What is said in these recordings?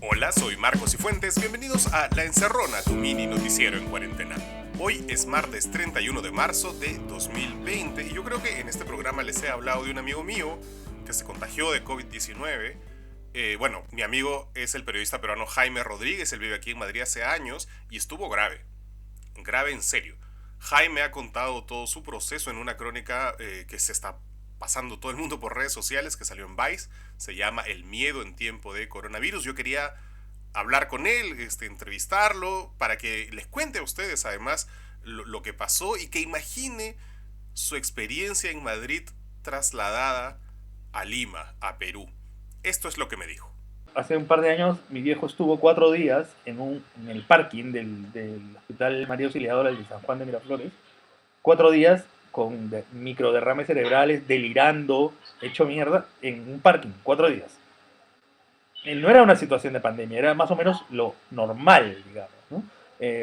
Hola, soy Marcos Cifuentes, bienvenidos a La Encerrona, tu mini noticiero en cuarentena. Hoy es martes 31 de marzo de 2020 y yo creo que en este programa les he hablado de un amigo mío que se contagió de COVID-19. Mi amigo es el periodista peruano Jaime Rodríguez, él vive aquí en Madrid hace años y estuvo grave en serio. Jaime ha contado todo su proceso en una crónica que se está pasando todo el mundo por redes sociales, que salió en Vice, se llama El miedo en tiempo de coronavirus. Yo quería hablar con él, entrevistarlo, para que les cuente a ustedes además lo que pasó y que imagine su experiencia en Madrid trasladada a Lima, a Perú. Esto es lo que me dijo. Hace un par de años mi viejo estuvo 4 días en el parking del Hospital María Auxiliadora de San Juan de Miraflores. 4 días con microderrames cerebrales, delirando, hecho mierda, en un parking. 4 días. No era una situación de pandemia, era más o menos lo normal, digamos, ¿no?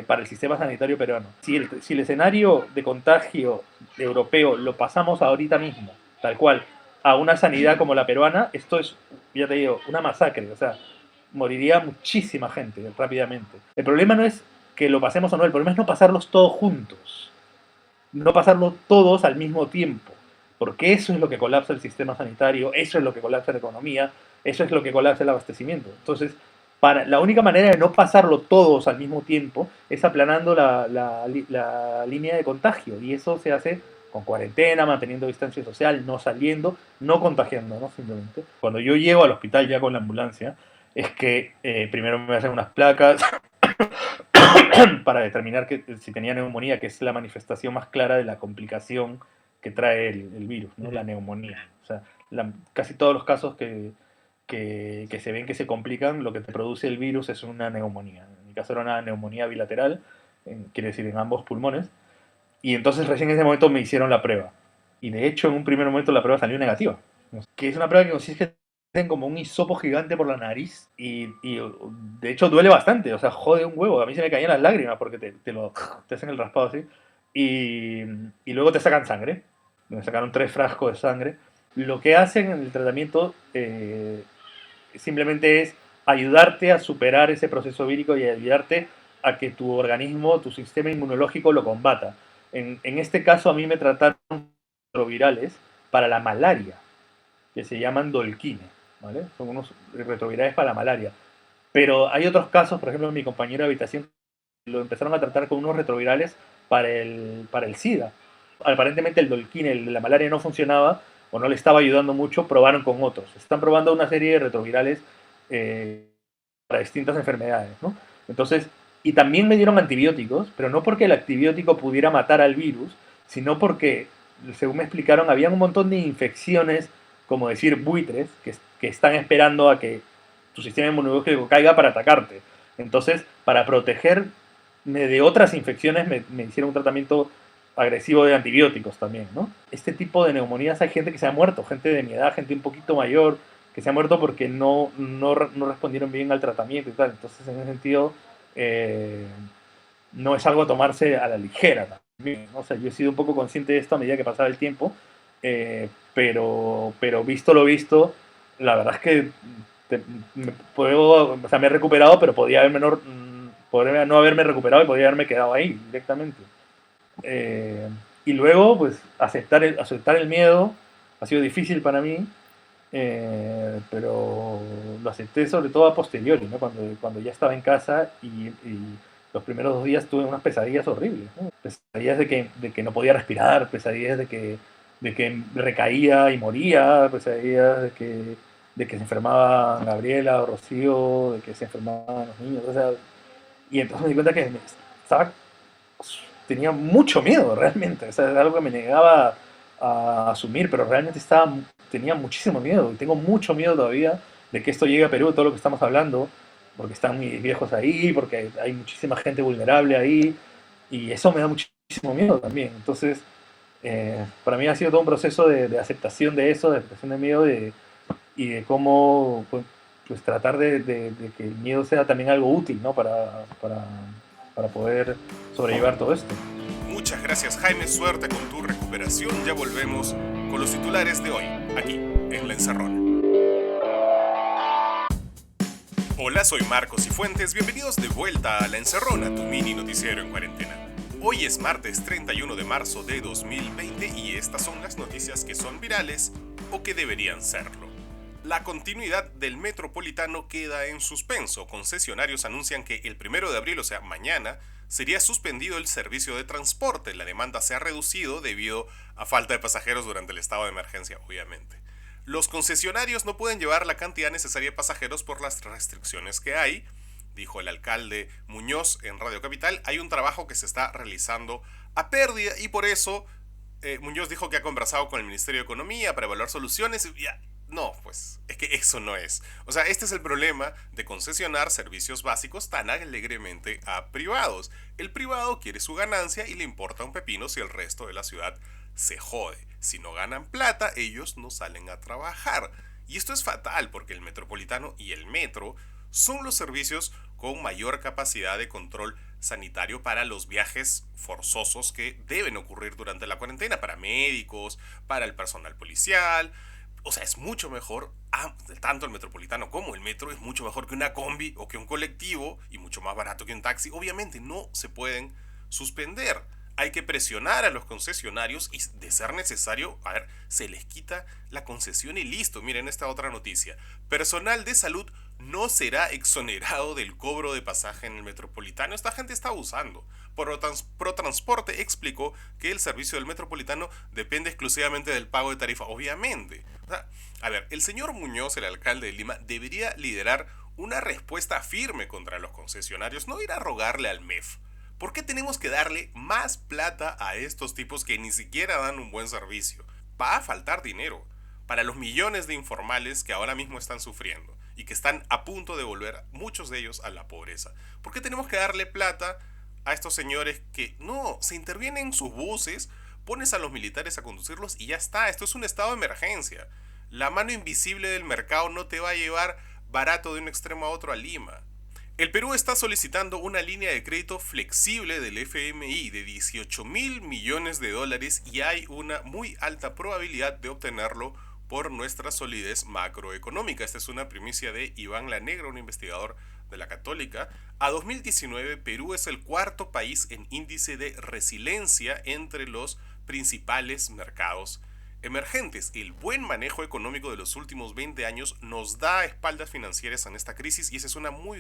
Para el sistema sanitario peruano. Si el escenario de contagio europeo lo pasamos ahorita mismo, tal cual, a una sanidad como la peruana, esto es, ya te digo, una masacre. O sea, moriría muchísima gente rápidamente. El problema no es que lo pasemos o no, el problema es no pasarlos todos juntos. No pasarlos todos al mismo tiempo. Porque eso es lo que colapsa el sistema sanitario, eso es lo que colapsa la economía, eso es lo que colapsa el abastecimiento. Entonces, la única manera de no pasarlo todos al mismo tiempo es aplanando la línea de contagio. Y eso se hace con cuarentena, manteniendo distancia social, no saliendo, no contagiando, ¿no? Simplemente. Cuando yo llego al hospital ya con la ambulancia, es que primero me hacen unas placas para determinar si tenía neumonía, que es la manifestación más clara de la complicación que trae el virus, ¿no? La neumonía. O sea, casi todos los casos que se ven que se complican, lo que te produce el virus es una neumonía. En mi caso era una neumonía bilateral, quiere decir en ambos pulmones, y entonces recién en ese momento me hicieron la prueba. Y de hecho en un primer momento la prueba salió negativa, que es una prueba que consiste en que como un hisopo gigante por la nariz y de hecho duele bastante, o sea, jode un huevo. A mí se me caían las lágrimas porque te hacen el raspado así y luego te sacan sangre. Me sacaron 3 frascos de sangre. Lo que hacen en el tratamiento simplemente es ayudarte a superar ese proceso vírico y ayudarte a que tu organismo, tu sistema inmunológico lo combata. En este caso a mí me trataron retrovirales para la malaria, que se llaman Dolquine, ¿vale? Son unos retrovirales para la malaria. Pero hay otros casos, por ejemplo, mi compañero de habitación lo empezaron a tratar con unos retrovirales para el SIDA. Aparentemente el Dolquine, la malaria no funcionaba o no le estaba ayudando mucho, probaron con otros. Están probando una serie de retrovirales para distintas enfermedades, ¿no? Entonces, y también me dieron antibióticos, pero no porque el antibiótico pudiera matar al virus, sino porque, según me explicaron, había un montón de infecciones, como decir buitres, que están esperando a que tu sistema inmunológico caiga para atacarte. Entonces, para protegerme de otras infecciones, me hicieron un tratamiento agresivo de antibióticos también, ¿no? Este tipo de neumonías hay gente que se ha muerto, gente de mi edad, gente un poquito mayor, que se ha muerto porque no respondieron bien al tratamiento y tal. Entonces, en ese sentido, no es algo a tomarse a la ligera también, ¿no? O sea, yo he sido un poco consciente de esto a medida que pasaba el tiempo, pero visto lo visto, la verdad es que me he recuperado, pero podría no haberme recuperado y podría haberme quedado ahí directamente. Y luego, pues, aceptar el miedo ha sido difícil para mí, pero lo acepté sobre todo a posteriori, ¿no? Cuando ya estaba en casa y los primeros 2 días tuve unas pesadillas horribles, ¿no? Pesadillas de que no podía respirar, pesadillas de que recaía y moría, pesadillas de que se enfermaba Gabriela o Rocío, de que se enfermaban los niños, o sea, y entonces me di cuenta que tenía mucho miedo realmente, o sea, es algo que me negaba a asumir, pero realmente tenía muchísimo miedo y tengo mucho miedo todavía de que esto llegue a Perú, todo lo que estamos hablando, porque están mis viejos ahí, porque hay muchísima gente vulnerable ahí y eso me da muchísimo miedo también. Entonces, para mí ha sido todo un proceso de aceptación de eso, de aceptación de miedo y de cómo pues tratar de que el miedo sea también algo útil, ¿no? Para poder sobrellevar todo esto. Muchas gracias, Jaime, suerte con tu recuperación. Ya volvemos con los titulares de hoy, aquí en La Encerrona. Hola, soy Marcos Cifuentes, bienvenidos de vuelta a La Encerrona, tu mini noticiero en cuarentena. Hoy es martes 31 de marzo de 2020 y estas son las noticias que son virales o que deberían serlo. La continuidad del metropolitano queda en suspenso. Concesionarios anuncian que el 1 de abril, o sea mañana, sería suspendido el servicio de transporte. La demanda se ha reducido debido a falta de pasajeros durante el estado de emergencia, obviamente. Los concesionarios no pueden llevar la cantidad necesaria de pasajeros por las restricciones que hay, dijo el alcalde Muñoz en Radio Capital. Hay un trabajo que se está realizando a pérdida y por eso Muñoz dijo que ha conversado con el Ministerio de Economía para evaluar soluciones. No, pues es que eso no es. O sea, este es el problema de concesionar servicios básicos tan alegremente a privados. El privado quiere su ganancia y le importa un pepino si el resto de la ciudad se jode. Si no ganan plata, ellos no salen a trabajar. Y esto es fatal porque el metropolitano y el metro son los servicios con mayor capacidad de control sanitario para los viajes forzosos que deben ocurrir durante la cuarentena, para médicos, para el personal policial. O sea, es mucho mejor, tanto el metropolitano como el metro es mucho mejor que una combi o que un colectivo y mucho más barato que un taxi. Obviamente no se pueden suspender. Hay que presionar a los concesionarios y, de ser necesario, se les quita la concesión y listo. Miren esta otra noticia. Personal de salud no será exonerado del cobro de pasaje en el metropolitano. Esta gente está abusando. Protransporte explicó que el servicio del metropolitano depende exclusivamente del pago de tarifa. Obviamente. El señor Muñoz, el alcalde de Lima, debería liderar una respuesta firme contra los concesionarios, no ir a rogarle al MEF. ¿Por qué tenemos que darle más plata a estos tipos que ni siquiera dan un buen servicio? Va a faltar dinero para los millones de informales que ahora mismo están sufriendo y que están a punto de volver, muchos de ellos, a la pobreza. ¿Por qué tenemos que darle plata a estos señores que no, se intervienen en sus buses, pones a los militares a conducirlos y ya está? Esto es un estado de emergencia. La mano invisible del mercado no te va a llevar barato de un extremo a otro a Lima. El Perú está solicitando una línea de crédito flexible del FMI de 18.000 millones de dólares y hay una muy alta probabilidad de obtenerlo por nuestra solidez macroeconómica. Esta es una primicia de Iván Lanegra, un investigador de la Católica. A 2019, Perú es el cuarto país en índice de resiliencia entre los principales mercados emergentes. El buen manejo económico de los últimos 20 años nos da espaldas financieras en esta crisis y esa es una muy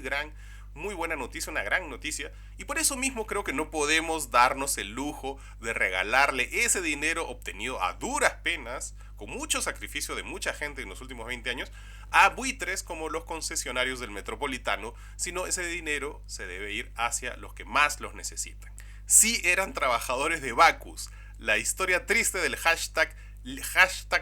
buena noticia, una gran noticia, y por eso mismo creo que no podemos darnos el lujo de regalarle ese dinero obtenido a duras penas, con mucho sacrificio de mucha gente en los últimos 20 años, a buitres como los concesionarios del metropolitano, sino ese dinero se debe ir hacia los que más los necesitan. Sí eran trabajadores de Bacus, la historia triste del hashtag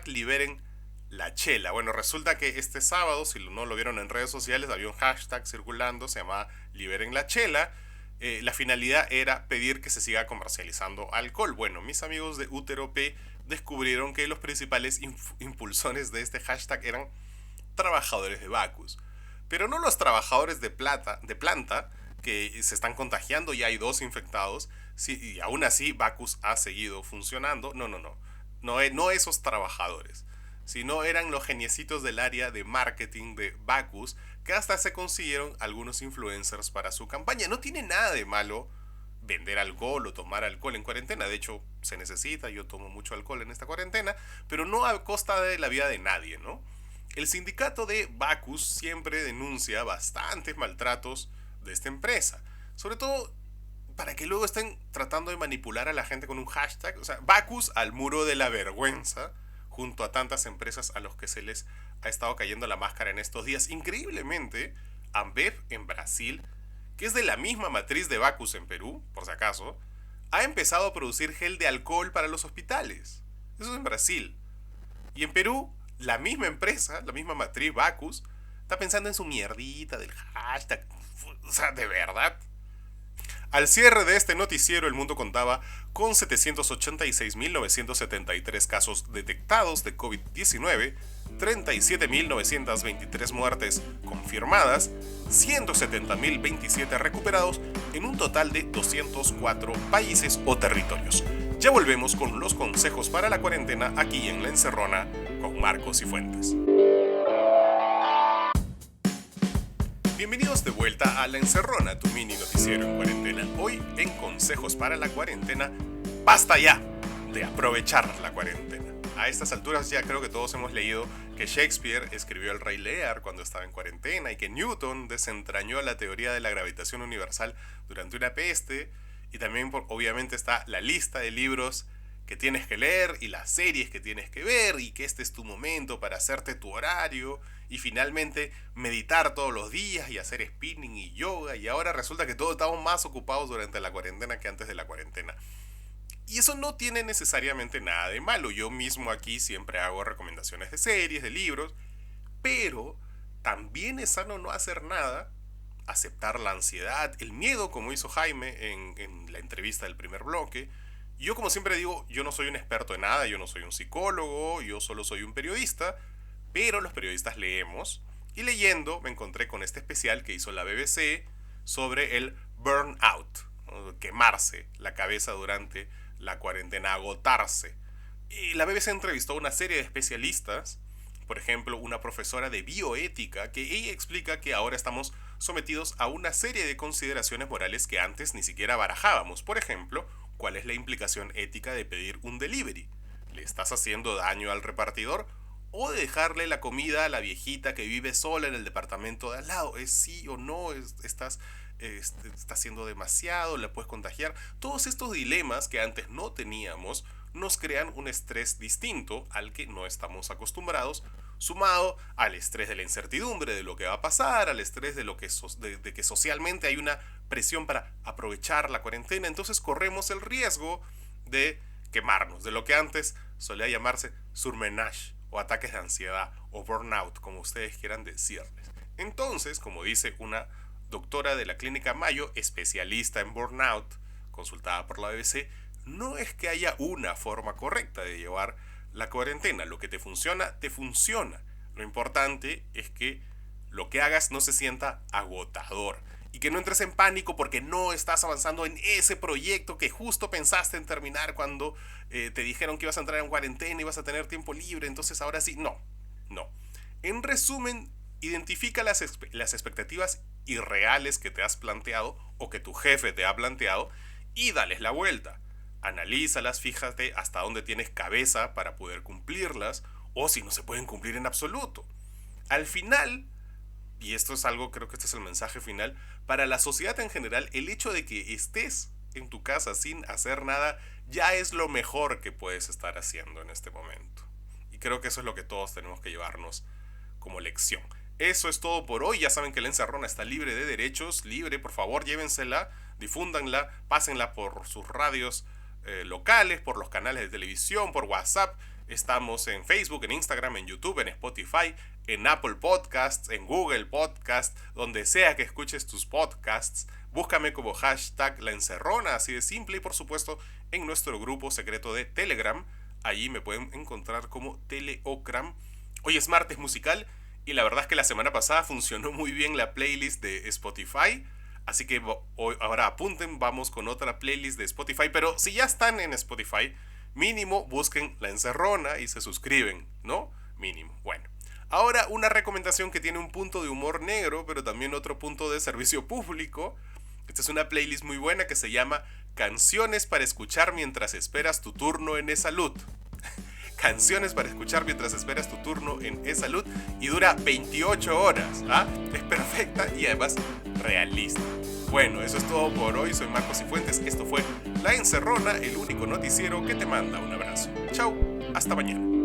liberen la chela. Bueno, resulta que este sábado, si no lo vieron en redes sociales, había un hashtag circulando, se llamaba liberen la chela. La finalidad era pedir que se siga comercializando alcohol. Bueno, mis amigos de Útero P descubrieron que los principales impulsores de este hashtag eran trabajadores de Bacus, pero no los trabajadores de planta que se están contagiando. Ya hay 2 infectados, sí, y aún así Bacus ha seguido funcionando. No esos trabajadores, sino eran los geniecitos del área de marketing de Bacus, que hasta se consiguieron algunos influencers para su campaña. No tiene nada de malo vender alcohol o tomar alcohol en cuarentena. De hecho, se necesita, yo tomo mucho alcohol en esta cuarentena, pero no a costa de la vida de nadie, ¿no? El sindicato de Bacus siempre denuncia bastantes maltratos de esta empresa, sobre todo para que luego estén tratando de manipular a la gente con un hashtag. O sea, Bacus al muro de la vergüenza, junto a tantas empresas a los que se les ha estado cayendo la máscara en estos días. Increíblemente, Ambev en Brasil, que es de la misma matriz de Bacus en Perú, por si acaso, ha empezado a producir gel de alcohol para los hospitales. Eso es en Brasil. Y en Perú, la misma empresa, la misma matriz Bacus, está pensando en su mierdita del hashtag. O sea, de verdad. Al cierre de este noticiero, el mundo contaba con 786.973 casos detectados de COVID-19, 37.923 muertes confirmadas, 170.027 recuperados en un total de 204 países o territorios. Ya volvemos con los consejos para la cuarentena aquí en La Encerrona con Marcos Cifuentes. Bienvenidos de vuelta a La Encerrona, tu mini noticiero en cuarentena. Hoy en Consejos para la Cuarentena, basta ya de aprovechar la cuarentena. A estas alturas ya creo que todos hemos leído que Shakespeare escribió El Rey Lear cuando estaba en cuarentena y que Newton desentrañó la teoría de la gravitación universal durante una peste. Y también obviamente está la lista de libros que tienes que leer y las series que tienes que ver y que este es tu momento para hacerte tu horario y finalmente meditar todos los días y hacer spinning y yoga, y ahora resulta que todos estamos más ocupados durante la cuarentena que antes de la cuarentena. Y eso no tiene necesariamente nada de malo. Yo mismo aquí siempre hago recomendaciones de series, de libros, pero también es sano no hacer nada, aceptar la ansiedad, el miedo, como hizo Jaime en la entrevista del primer bloque. Yo, como siempre digo, yo no soy un experto en nada, yo no soy un psicólogo, yo solo soy un periodista, pero los periodistas leemos, y leyendo me encontré con este especial que hizo la BBC sobre el burnout, quemarse la cabeza durante la cuarentena, agotarse. Y la BBC entrevistó a una serie de especialistas, por ejemplo, una profesora de bioética, que ella explica que ahora estamos sometidos a una serie de consideraciones morales que antes ni siquiera barajábamos. Por ejemplo, ¿cuál es la implicación ética de pedir un delivery? ¿Le estás haciendo daño al repartidor? ¿O de dejarle la comida a la viejita que vive sola en el departamento de al lado? ¿Es sí o no? ¿Estás haciendo demasiado? ¿La puedes contagiar? Todos estos dilemas que antes no teníamos nos crean un estrés distinto al que no estamos acostumbrados, sumado al estrés de la incertidumbre de lo que va a pasar, al estrés de que socialmente hay una presión para aprovechar la cuarentena. Entonces corremos el riesgo de quemarnos, de lo que antes solía llamarse surmenage, o ataques de ansiedad, o burnout, como ustedes quieran decirles. Entonces, como dice una doctora de la Clínica Mayo, especialista en burnout, consultada por la BBC, no es que haya una forma correcta de llevar la cuarentena. Lo que te funciona, te funciona. Lo importante es que lo que hagas no se sienta agotador y que no entres en pánico porque no estás avanzando en ese proyecto que justo pensaste en terminar cuando te dijeron que ibas a entrar en cuarentena y vas a tener tiempo libre, entonces ahora sí. No. En resumen, identifica las expectativas irreales que te has planteado o que tu jefe te ha planteado y dales la vuelta. Analízalas, fíjate hasta dónde tienes cabeza para poder cumplirlas o si no se pueden cumplir en absoluto. Al final, y esto es algo, creo que este es el mensaje final, para la sociedad en general, el hecho de que estés en tu casa sin hacer nada ya es lo mejor que puedes estar haciendo en este momento. Y creo que eso es lo que todos tenemos que llevarnos como lección. Eso es todo por hoy. Ya saben que La Encerrona está libre de derechos, libre, por favor, llévensela, difúndanla, pásenla por sus radios locales, por los canales de televisión, por WhatsApp. Estamos en Facebook, en Instagram, en YouTube, en Spotify, en Apple Podcasts, en Google Podcasts, donde sea que escuches tus podcasts. Búscame como hashtag La Encerrona, así de simple, y por supuesto en nuestro grupo secreto de Telegram. Allí me pueden encontrar como Teleocram. Hoy es martes musical y la verdad es que la semana pasada funcionó muy bien la playlist de Spotify. Así que ahora apunten, vamos con otra playlist de Spotify. Pero si ya están en Spotify, mínimo busquen La Encerrona y se suscriben, ¿no? Mínimo. Bueno, ahora una recomendación que tiene un punto de humor negro, pero también otro punto de servicio público. Esta es una playlist muy buena que se llama Canciones para escuchar mientras esperas tu turno en E-Salud. Canciones para escuchar mientras esperas tu turno en E-Salud y dura 28 horas. Es perfecta y además realista. Bueno, eso es todo por hoy. Soy Marcos Cifuentes. Esto fue La Encerrona, el único noticiero que te manda un abrazo. Chau, hasta mañana.